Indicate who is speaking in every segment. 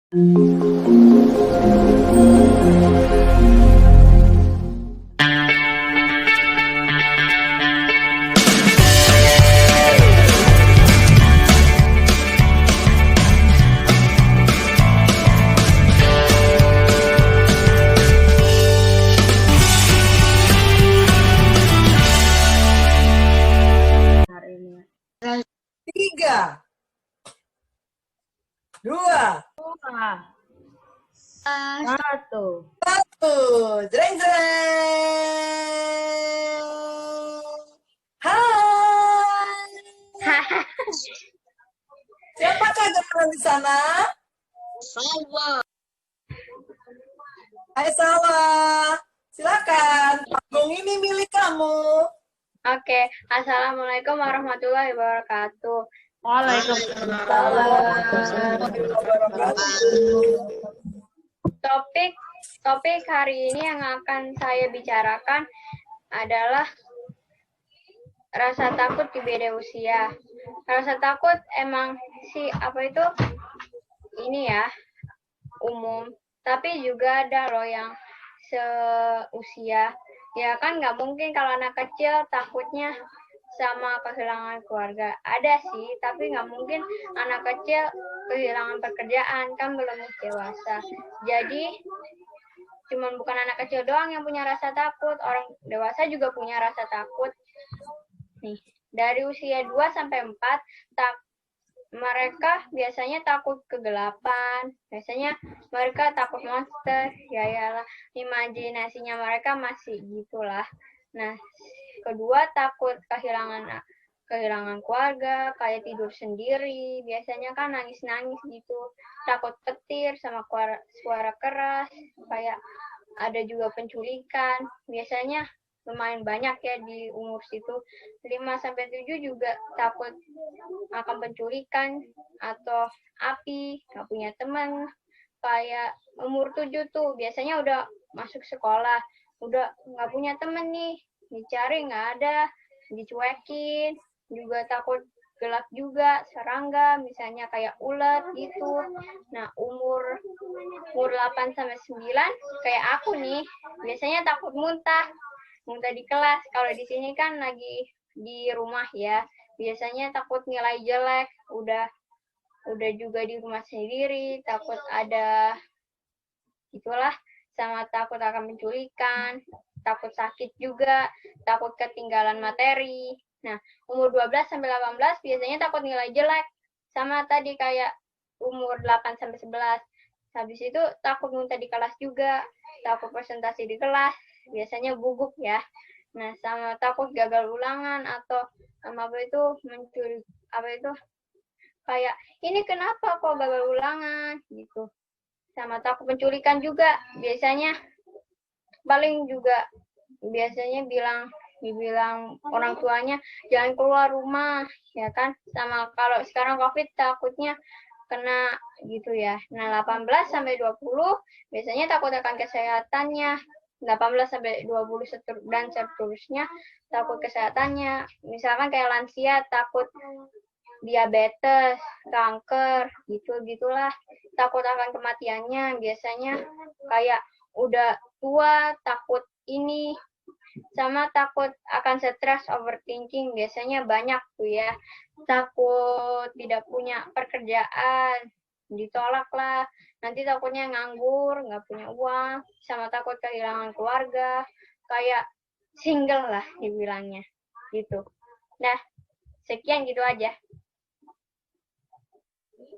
Speaker 1: Tiga, dua,
Speaker 2: Satu.
Speaker 1: jreng jreng. Hai. Siapakah gerangan di sana?
Speaker 3: Salwa.
Speaker 1: Hai Salwa, silakan. Panggung ini milik kamu.
Speaker 2: Oke, Assalamualaikum warahmatullahi wabarakatuh. Topik hari ini yang akan saya bicarakan adalah rasa takut di beda usia. Rasa takut emang ini ya, umum. Tapi juga ada loh yang seusia. Ya kan nggak mungkin kalau anak kecil takutnya sama kehilangan keluarga. Ada sih, tapi nggak mungkin anak kecil kehilangan pekerjaan, kan belum dewasa. Jadi, cuman bukan anak kecil doang yang punya rasa takut, orang dewasa juga punya rasa takut. Nih, dari usia 2-4, mereka biasanya takut kegelapan, biasanya mereka takut monster, ya imajinasinya mereka masih gitulah. Nah, kedua takut kehilangan keluarga, kayak tidur sendiri, biasanya kan nangis-nangis gitu, takut petir sama suara keras, kayak ada juga penculikan, biasanya lumayan banyak ya di umur situ. 5-7 juga takut akan penculikan atau api, nggak punya teman. Kayak umur 7 tuh biasanya udah masuk sekolah, udah nggak punya temen nih, dicari nggak ada, dicuekin, juga takut gelap juga, serangga, misalnya kayak ulat gitu. Nah, umur 8-9, kayak aku nih, biasanya takut muntah di kelas. Kalau di sini kan lagi di rumah ya, biasanya takut nilai jelek, udah juga di rumah sendiri, takut ada itulah, sama takut akan penculikan, takut sakit juga, takut ketinggalan materi. Nah, umur 12-18 biasanya takut nilai jelek, sama tadi kayak umur 8-11. Habis itu takut muntah di kelas juga, takut presentasi di kelas, biasanya gugup ya. Nah, sama takut gagal ulangan atau kayak ini kenapa kok gagal ulangan gitu. Sama takut penculikan juga, biasanya paling juga biasanya dibilang orang tuanya jangan keluar rumah, ya kan. Sama kalau sekarang COVID takutnya kena gitu ya. Nah, 18-20 biasanya takut akan kesehatannya. 18-20 dan seterusnya takut kesehatannya. Misalkan kayak lansia takut diabetes, kanker, gitulah. Takut akan kematiannya, biasanya kayak udah tua takut ini, sama takut akan stres, overthinking, biasanya banyak tuh ya. Takut tidak punya pekerjaan, ditolak lah, nanti takutnya nganggur, nggak punya uang, sama takut kehilangan keluarga, kayak single lah dibilangnya gitu. Nah, sekian gitu aja.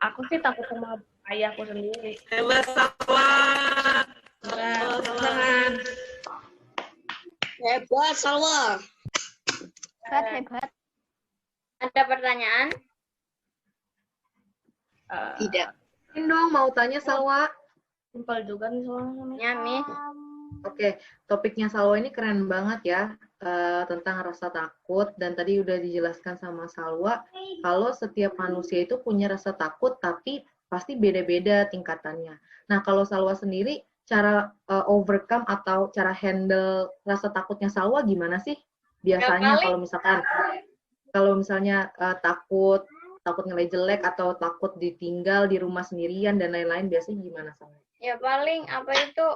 Speaker 4: Aku sih takut sama ayahku sendiri.
Speaker 3: Hebat Salwa. Hebat Salwa.
Speaker 2: Hebat. Ada pertanyaan?
Speaker 3: Tidak.
Speaker 5: Ini dong mau tanya Salwa.
Speaker 4: Simpel juga nih soalnya.
Speaker 2: Ya, Miss.
Speaker 5: Oke, topiknya Salwa ini keren banget ya, tentang rasa takut, dan tadi udah dijelaskan sama Salwa kalau setiap manusia itu punya rasa takut tapi pasti beda-beda tingkatannya. Nah, kalau Salwa sendiri cara overcome atau cara handle rasa takutnya Salwa gimana sih? Biasanya kalau misalnya takut takut nilai jelek atau takut ditinggal di rumah sendirian dan lain-lain, biasanya gimana sama?
Speaker 2: Ya paling apa itu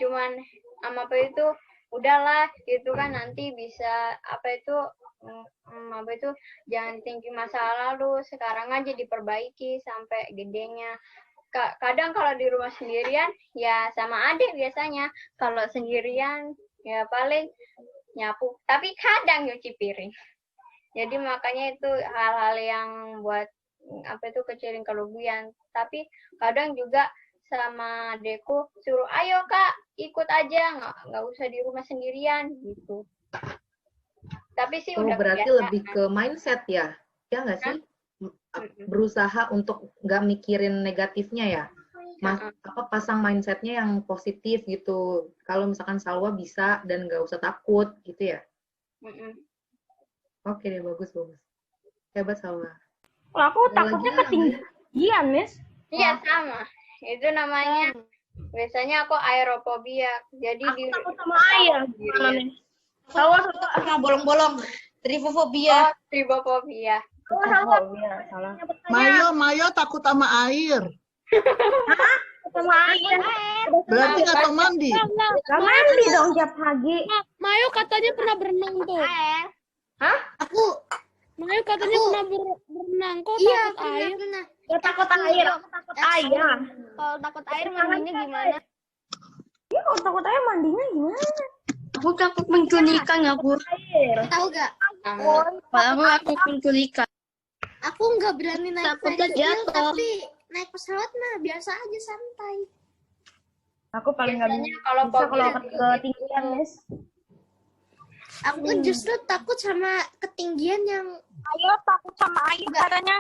Speaker 2: cuman apa itu udahlah gitu kan, nanti bisa apa itu apa itu jangan tinggi masa lalu, sekarang aja diperbaiki sampai gedenya. Kadang kalau di rumah sendirian ya sama adik biasanya, kalau sendirian ya paling nyapu, tapi kadang nyuci piring. Jadi makanya itu hal-hal yang buat apa itu kecilin kerugian. Tapi kadang juga sama adekku suruh, ayo kak ikut aja, nggak usah di rumah sendirian gitu. Tapi sih udah
Speaker 5: berarti
Speaker 2: kebiasaan.
Speaker 5: lebih ke mindset ya nggak sih? Berusaha untuk nggak mikirin negatifnya ya, pasang mindsetnya yang positif gitu. Kalau misalkan Salwa bisa dan nggak usah takut gitu ya. Oke deh, bagus, hebat Salwa.
Speaker 4: Kalau aku takutnya ketinggian, Miss.
Speaker 2: Iya sama, itu namanya biasanya aku aerofobia. Jadi
Speaker 4: Aku takut sama air. Gimana nih? Salwa
Speaker 3: Sama bolong-bolong. Trifofobia.
Speaker 2: tribofobia.
Speaker 4: salah.
Speaker 6: Mayo takut sama air.
Speaker 4: Sama air.
Speaker 6: Berarti nggak tahu mandi.
Speaker 4: Gak mandi dong tiap pagi.
Speaker 7: Mayo katanya pernah berenang tuh. Mayo katanya pernah berenang. Kok takut air?
Speaker 4: Gak takut air, aku takut ayah.
Speaker 7: Kalau takut air mandinya gimana?
Speaker 4: Iya, kalau takut air mandinya gimana?
Speaker 3: Aku takut penculikan, aku.
Speaker 4: Air.
Speaker 3: Tahu gak? Aku penculikan.
Speaker 8: Aku nggak berani naik
Speaker 3: Takutnya
Speaker 8: mobil,
Speaker 3: jatuh.
Speaker 8: tapi naik pesawat mah biasa aja, santai.
Speaker 4: Aku paling nggak
Speaker 2: Biasanya kalau
Speaker 4: bisa kalau
Speaker 2: fobia
Speaker 4: ketinggian, Miss.
Speaker 8: Aku justru takut sama ketinggian yang
Speaker 7: Ayo takut sama air katanya.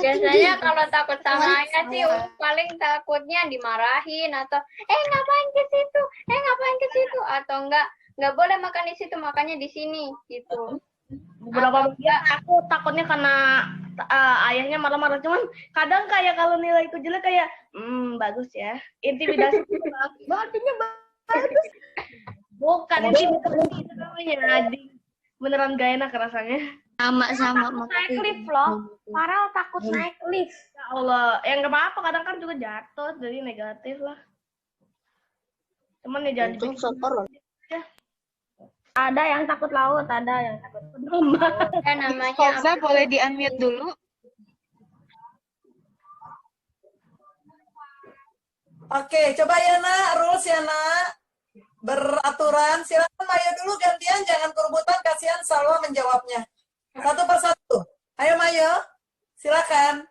Speaker 2: biasanya kalau takut sama ayah sih paling takutnya dimarahin atau ngapain ke situ, ngapain ke situ, atau nggak boleh makan di situ, makannya di sini gitu.
Speaker 4: Beberapa bagian aku takutnya karena ayahnya marah-marah, cuman kadang kayak kalau nilaiku jelek kayak bagus ya, intimidasi. Artinya bagus. Bukan intimidasi itu namanya, beneran gak enak rasanya.
Speaker 3: Sama.
Speaker 4: Naik lift loh, Farel takut naik lift. Ya Allah, ya nggak apa-apa, kadang kan juga jatuh, jadi negatif lah. Cuman ya jangan dibikin. Ada yang takut laut, ada yang takut domba.
Speaker 2: Kan namanya
Speaker 7: Boleh di-unmute dulu?
Speaker 1: Oke, coba ya nak, rules ya nak. Beraturan, silakan Mayo dulu gantian, jangan kerebutan, kasihan Salwa menjawabnya. Satu persatu. Ayo Mayo, silakan.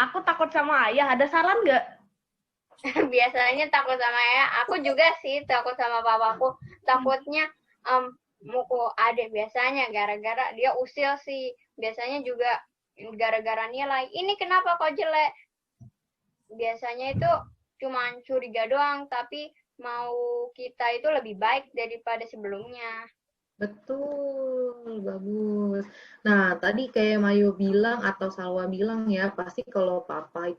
Speaker 4: Aku takut sama ayah, ada saran nggak?
Speaker 2: biasanya takut sama ayah. Aku juga sih takut sama papaku. Takutnya mukul adik biasanya gara-gara dia usil sih. Biasanya juga gara-gara nilai. Ini kenapa kok jelek? Biasanya itu cuma curiga doang, tapi mau kita itu lebih baik daripada sebelumnya.
Speaker 5: Betul, bagus. Nah, tadi kayak Mayo bilang atau Salwa bilang ya, pasti kalau papa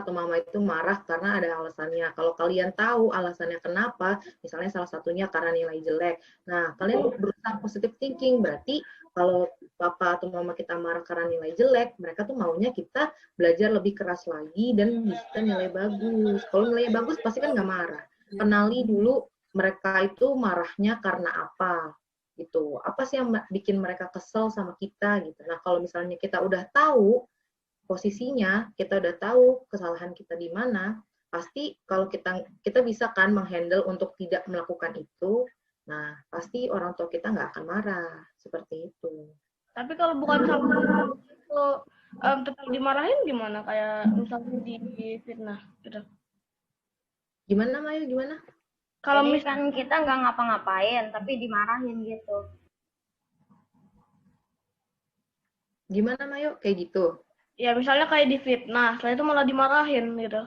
Speaker 5: atau mama itu marah karena ada alasannya. Kalau kalian tahu alasannya kenapa, misalnya salah satunya karena nilai jelek. Nah, kalian berusaha positive thinking, berarti kalau papa atau mama kita marah karena nilai jelek, mereka tuh maunya kita belajar lebih keras lagi dan bisa nilai bagus. Kalau nilainya bagus, pasti kan nggak marah. Kenali dulu mereka itu marahnya karena apa. Gitu. Apa sih yang bikin mereka kesel sama kita gitu. Nah, kalau misalnya kita udah tahu posisinya, kita udah tahu kesalahan kita di mana, pasti kalau kita bisa kan menghandle untuk tidak melakukan itu. Nah, pasti orang tua kita nggak akan marah seperti itu.
Speaker 4: Tapi kalau bukan sama itu tetap dimarahin gimana? Kayak misalnya di fitnah gitu.
Speaker 5: Gimana Mayu, gimana?
Speaker 4: Kalau
Speaker 9: misalkan kita nggak ngapa-ngapain tapi dimarahin gitu.
Speaker 5: Gimana Mayu? Kayak gitu?
Speaker 4: Ya misalnya kayak di fitnah, setelah itu malah dimarahin gitu.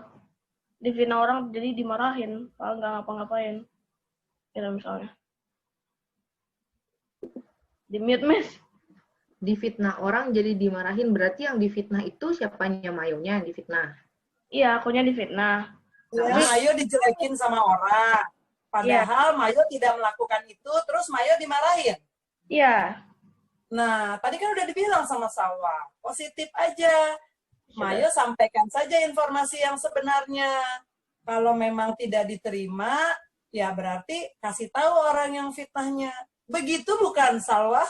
Speaker 4: Di fitnah orang jadi dimarahin kalau nggak ngapa-ngapain. Gitu misalnya. Di mute, Miss.
Speaker 5: Di fitnah orang jadi dimarahin, berarti yang di fitnah itu siapanya Mayonya yang di fitnah?
Speaker 4: Iya, akunya di fitnah.
Speaker 1: Ya, Mayo dijelekin sama orang. Padahal Mayo tidak melakukan itu, terus Mayo dimarahin.
Speaker 4: Iya.
Speaker 1: Nah, tadi kan udah dibilang sama Salwa, positif aja. Mayo sampaikan saja informasi yang sebenarnya. Kalau memang tidak diterima, ya berarti kasih tahu orang yang fitnahnya. Begitu bukan, Salwa?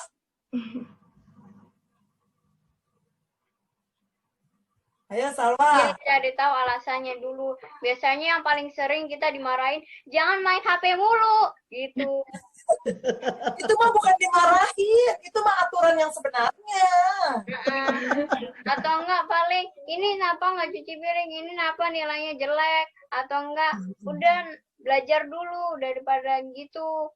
Speaker 1: Ayo, Salwa.
Speaker 2: Jadi cari tahu alasannya dulu. Biasanya yang paling sering kita dimarahin, jangan main HP mulu, gitu.
Speaker 1: Itu mah bukan dimarahin, itu mah aturan yang sebenarnya.
Speaker 2: Atau enggak paling, ini kenapa nggak cuci piring, ini kenapa nilainya jelek, atau enggak, udah belajar dulu daripada gitu.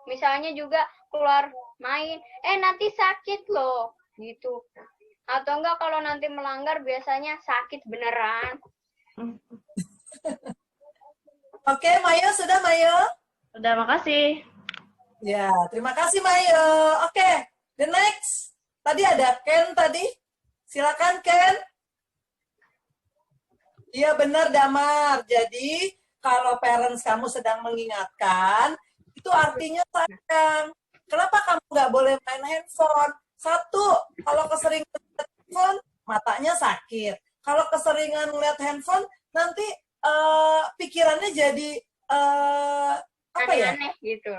Speaker 2: Misalnya juga keluar main, nanti sakit loh, gitu. Atau enggak kalau nanti melanggar biasanya sakit beneran.
Speaker 1: Oke, Mayo, sudah Mayo?
Speaker 4: Udah, makasih.
Speaker 1: Ya, terima kasih Mayo. Oke, the next. Tadi ada Ken tadi. Silakan Ken. Iya benar Damar. Jadi kalau parents kamu sedang mengingatkan, itu artinya sayang. Kenapa kamu nggak boleh main handphone? Satu, kalau keseringan lihat handphone, matanya sakit. Kalau keseringan lihat handphone, nanti pikirannya jadi apa ya?
Speaker 2: Aneh-aneh gitu.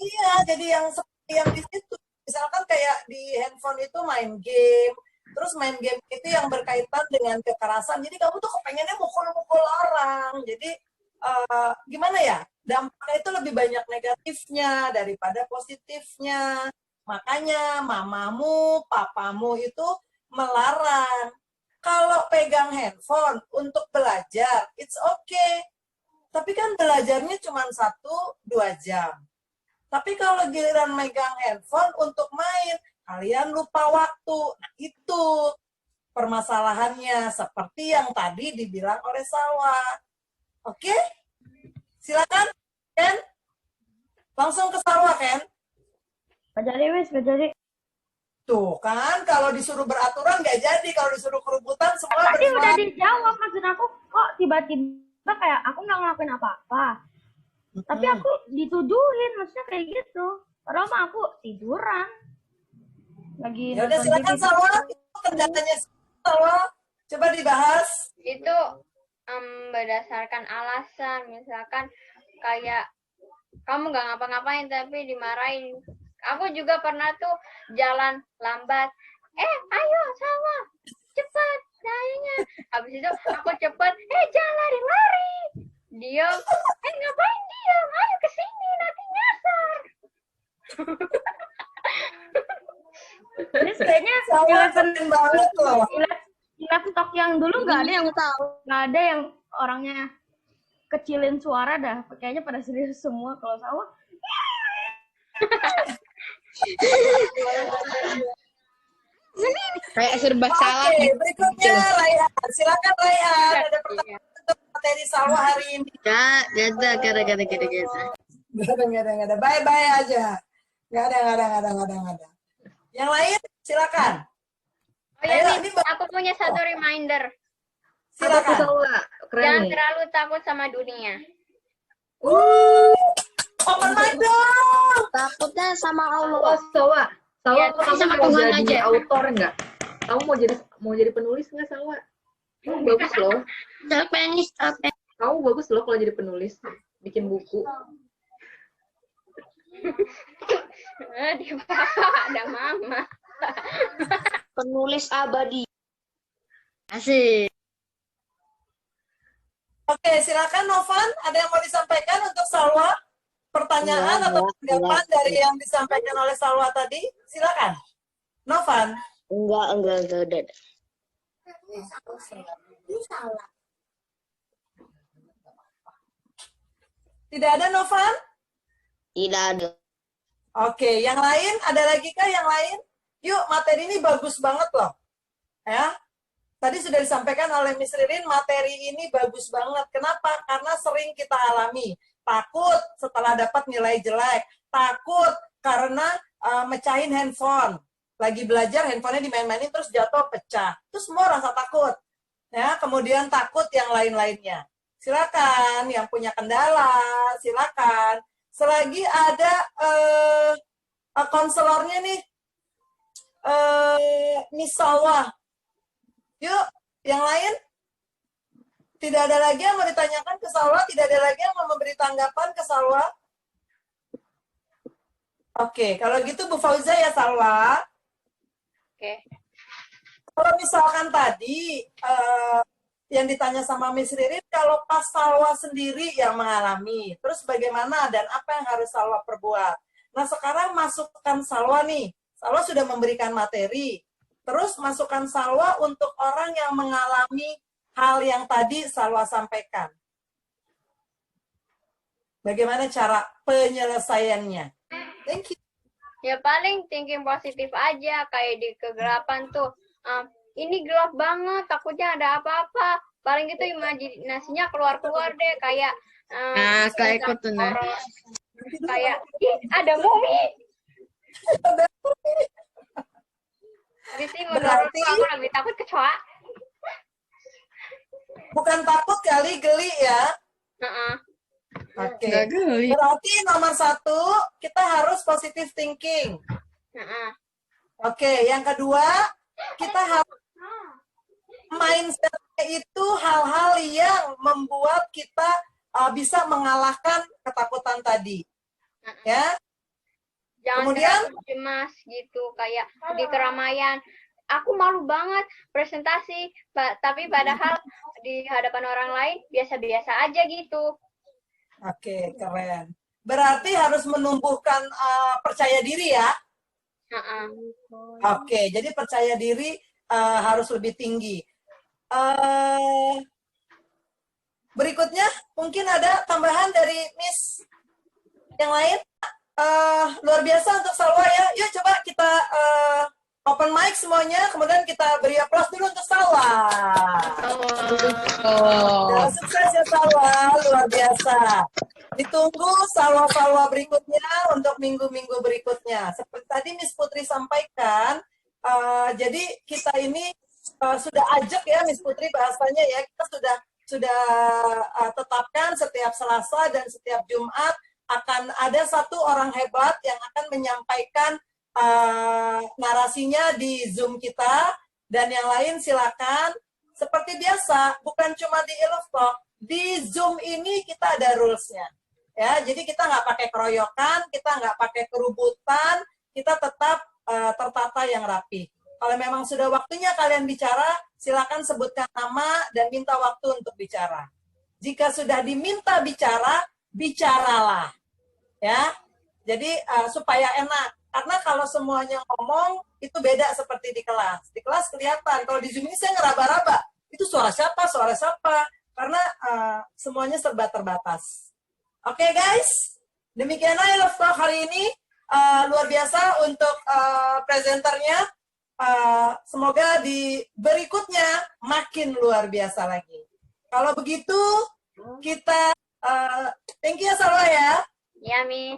Speaker 1: Iya, jadi yang seperti yang di situ. Misalkan kayak di handphone itu main game, terus main game itu yang berkaitan dengan kekerasan. Jadi kamu tuh kepengennya mukul-mukul orang. Jadi gimana ya? Dampaknya itu lebih banyak negatifnya daripada positifnya. Makanya mamamu, papamu itu melarang. Kalau pegang handphone untuk belajar, it's okay. Tapi kan belajarnya cuma 1-2 jam. Tapi kalau giliran megang handphone untuk main, kalian lupa waktu. Nah, itu permasalahannya. Seperti yang tadi dibilang oleh Salwa. Oke? Silakan, Ken. Langsung ke Salwa, Ken.
Speaker 9: Gak jadi, wis, gak jadi.
Speaker 1: Tuh kan, kalau disuruh beraturan nggak jadi. Kalau disuruh kerubutan, semua
Speaker 9: Tadi udah
Speaker 1: berjuang.
Speaker 9: dijawab, maksud aku kok tiba-tiba kayak aku nggak ngelakuin apa-apa. Tapi aku dituduhin, maksudnya kayak gitu. Padahal mah aku tiduran. Lagi
Speaker 1: Ya udah,
Speaker 9: nonton
Speaker 1: silakan
Speaker 9: TV.
Speaker 1: Salwa. Itu kendalanya Salwa. Coba dibahas.
Speaker 2: Itu berdasarkan alasan. Misalkan kayak kamu nggak ngapa-ngapain tapi dimarahin. Aku juga pernah tuh jalan lambat. Ayo Salwa, cepat sayangnya. Habis itu aku cepat, jangan lari-lari. Diam, ngapain diam? Ayo kesini, nanti nyasar.
Speaker 9: Terus kayaknya
Speaker 1: Salwa sering banget loh.
Speaker 9: laptop yang dulu nggak ada yang tahu, nggak ada yang orangnya kecilin suara dah. Kayaknya pada serius semua kalau Salwa.
Speaker 3: Kayak serba salah.
Speaker 1: Oke, berikutnya Raihan. Silakan Raihan. Ada pertanyaan untuk materi Salwa hari ini.
Speaker 3: Gak ada, gara-gara.
Speaker 1: Nggak ada. Bye-bye aja. Nggak ada. Yang lain, silakan.
Speaker 2: Oh ya,
Speaker 1: Ayo,
Speaker 2: nih,
Speaker 1: ini
Speaker 2: aku punya satu reminder.
Speaker 5: Apa tuh
Speaker 1: Silakan.
Speaker 5: Salwa? Keren
Speaker 2: Jangan
Speaker 5: nih.
Speaker 2: terlalu takut sama dunia.
Speaker 1: Open mic dong.
Speaker 3: Takutnya sama
Speaker 5: Salwa,
Speaker 3: Allah.
Speaker 5: Salwa. Salwa,
Speaker 2: Ya,
Speaker 5: kamu
Speaker 3: sama
Speaker 5: mau
Speaker 3: Tuhan
Speaker 5: jadi
Speaker 3: aja.
Speaker 5: autor nggak? Kamu mau jadi penulis nggak, Salwa? Kamu bagus loh.
Speaker 3: Cerpenis,
Speaker 5: Kamu bagus loh kalau jadi penulis, bikin buku.
Speaker 2: Di papa ada mama.
Speaker 3: penulis abadi. Asik.
Speaker 1: Oke, silakan Novan. Ada yang mau disampaikan untuk Salwa? Pertanyaan atau tanggapan dari yang disampaikan oleh Salwa tadi? Silakan. Novan.
Speaker 3: Enggak, udah.
Speaker 1: Tidak ada Novan?
Speaker 3: Tidak ada.
Speaker 1: Oke, yang lain? Ada lagi kah yang lain? Yuk, materi ini bagus banget loh. Ya. Tadi sudah disampaikan oleh Miss Ririn, materi ini bagus banget. Kenapa? Karena sering kita alami. Takut setelah dapat nilai jelek. Takut karena mecahin handphone. Lagi belajar, handphonenya dimain-mainin terus jatuh, pecah. Itu semua rasa takut. Ya, kemudian takut yang lain-lainnya. Silakan, yang punya kendala, silakan. Selagi ada konselornya nih, Miss Salwa. Yuk, yang lain? Tidak ada lagi yang mau ditanyakan ke Salwa? Tidak ada lagi yang mau memberi tanggapan ke Salwa? Oke, kalau gitu Bu Fauza ya Salwa.
Speaker 2: Oke.
Speaker 1: Kalau misalkan tadi yang ditanya sama Miss Ririn, kalau pas Salwa sendiri yang mengalami, terus bagaimana dan apa yang harus Salwa perbuat? Nah sekarang masukkan Salwa nih, Salwa sudah memberikan materi, terus masukkan Salwa untuk orang yang mengalami hal yang tadi Salwa sampaikan. Bagaimana cara penyelesaiannya? Thank you.
Speaker 2: Ya paling thinking positif aja, kayak di kegelapan tuh. Ini gelap banget, takutnya ada apa-apa. Paling gitu imajinasinya keluar-keluar deh, kayak
Speaker 3: kayak ikut tuh, nah.
Speaker 2: Kayak, ih, ada mumi. Tapi sih menurutku aku lebih takut kecoa.
Speaker 1: Bukan takut kali, geli ya. Oke. Berarti nomor 1, kita harus positive thinking. Oke, yang kedua, kita harus mindset-nya itu hal-hal yang membuat kita bisa mengalahkan ketakutan tadi. Ya.
Speaker 2: Jangan
Speaker 1: Kemudian
Speaker 2: cemas gitu, kayak di keramaian. Aku malu banget presentasi, tapi padahal di hadapan orang lain biasa-biasa aja gitu.
Speaker 1: Oke, keren. Berarti harus menumbuhkan percaya diri ya. Oke, jadi percaya diri harus lebih tinggi. Berikutnya, mungkin ada tambahan dari Miss yang lain. Luar biasa untuk Salwa ya. Yuk coba kita open mic semuanya, kemudian kita beri aplaus dulu untuk Salwa. Ya, sukses ya Salwa, luar biasa. Ditunggu Salwa-Salwa berikutnya untuk minggu-minggu berikutnya. Seperti tadi Miss Putri sampaikan, jadi kita ini sudah ajak ya Miss Putri bahasanya ya, kita sudah tetapkan setiap Selasa dan setiap Jumat akan ada satu orang hebat yang akan menyampaikan narasinya di Zoom kita, dan yang lain silakan. Seperti biasa, bukan cuma di Iluftalk, di Zoom ini kita ada rules-nya. Ya, jadi kita nggak pakai keroyokan, kita nggak pakai kerubutan, kita tetap tertata yang rapi. Kalau memang sudah waktunya kalian bicara, silakan sebutkan nama dan minta waktu untuk bicara. Jika sudah diminta bicara, bicaralah. Ya, jadi supaya enak. Karena kalau semuanya ngomong, itu beda seperti di kelas. Di kelas kelihatan, kalau di Zoom ini saya ngeraba-raba. Itu suara siapa, suara siapa. Karena semuanya serba terbatas. Oke guys, demikian Iluftalk hari ini. Luar biasa untuk presenternya. Semoga di berikutnya makin luar biasa lagi. Kalau begitu, kita thank you ya Salwa ya.
Speaker 2: Ya, Mi.